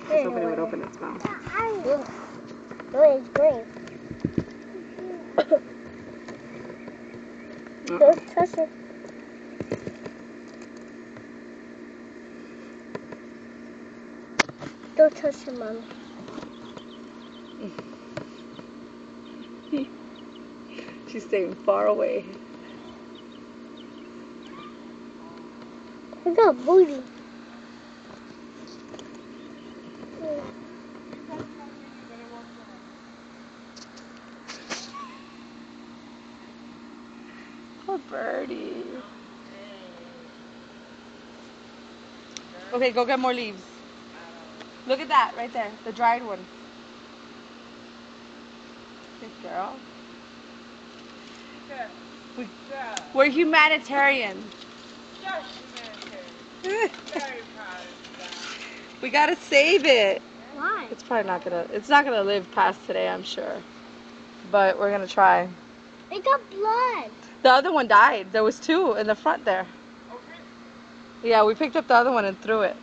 Just hoping it would open its mouth. No, it's green. Don't touch it. Don't touch it, Mom. She's staying far away. We got booty. Oh, birdie. Okay, go get more leaves. Look at that right there, the dried one. Good girl. We're humanitarians. We gotta save it. Why? It's not gonna live past today, I'm sure. But we're gonna try. It got blood. The other one died. There was two in the front there. Yeah, we picked up the other one and threw it.